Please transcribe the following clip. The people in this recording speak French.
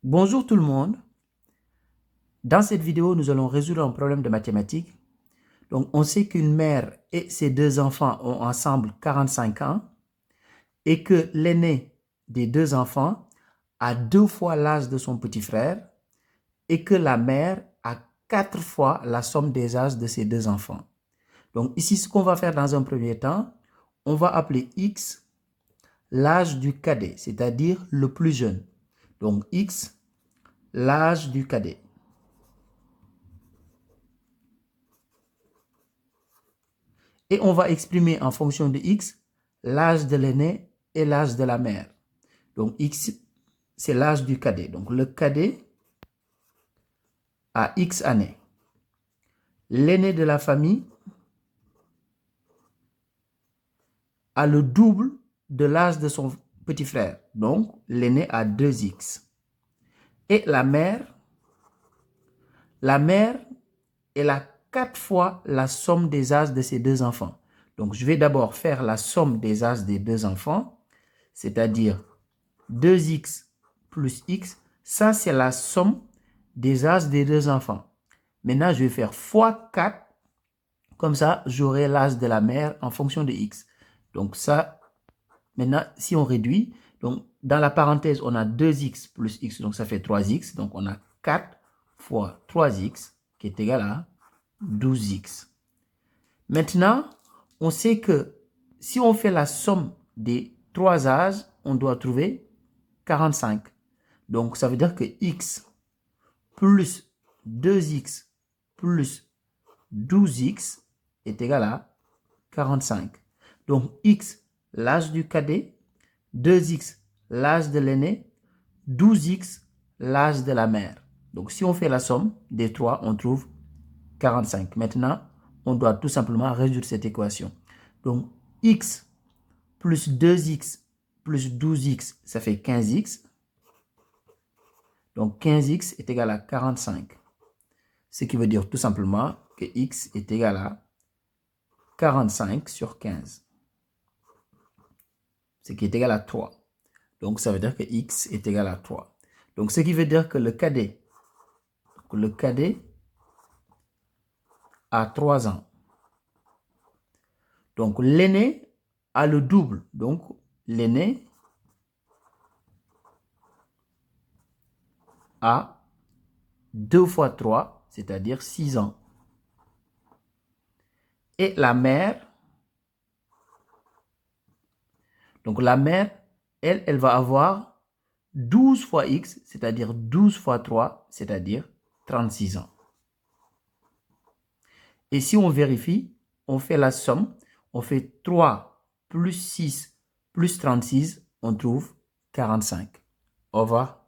Bonjour tout le monde. Dans cette vidéo, nous allons résoudre un problème de mathématiques. Donc, on sait qu'une mère et ses deux enfants ont ensemble 45 ans et que l'aîné des deux enfants a 2 fois l'âge de son petit frère et que la mère a 4 fois la somme des âges de ses deux enfants. Donc, ici, ce qu'on va faire dans un premier temps, on va appeler X l'âge du cadet, c'est-à-dire le plus jeune. Donc, X, l'âge du cadet. Et on va exprimer en fonction de X l'âge de l'aîné et l'âge de la mère. Donc X, c'est l'âge du cadet. Donc le cadet a X années. L'aîné de la famille a le double de l'âge de son petit frère. Donc l'aîné a 2X. Et la mère, elle a 4 fois la somme des âges de ses deux enfants. Donc je vais d'abord faire la somme des âges des deux enfants, c'est-à-dire 2X plus X, ça c'est la somme des âges des deux enfants. Maintenant, je vais faire fois 4, comme ça j'aurai l'âge de la mère en fonction de X. Donc ça, maintenant, si on réduit, donc dans la parenthèse, on a 2X plus X, donc ça fait 3X. Donc on a 4 fois 3X qui est égal à 12X. Maintenant, on sait que si on fait la somme des trois âges, on doit trouver 45. Donc, ça veut dire que X plus 2X plus 12X est égal à 45. Donc, X, l'âge du cadet, 2X, l'âge de l'aîné, 12X, l'âge de la mère. Donc, si on fait la somme des trois, on trouve 45. Maintenant, on doit tout simplement résoudre cette équation. Donc, X plus 2X plus 12X, ça fait 15X. Donc, 15X est égal à 45. Ce qui veut dire tout simplement que X est égal à 45 sur 15. Ce qui est égal à 3. Donc, ça veut dire que X est égal à 3. Donc, ce qui veut dire que le cadet a 3 ans. Donc, l'aîné a le double. Donc, l'aîné a 2 fois 3, c'est-à-dire 6 ans. Et la mère, donc la mère, elle va avoir 12 fois X, c'est-à-dire 12 fois 3, c'est-à-dire 36 ans. Et si on vérifie, on fait la somme, on fait 3 plus 6 plus 36, on trouve 45. Au revoir.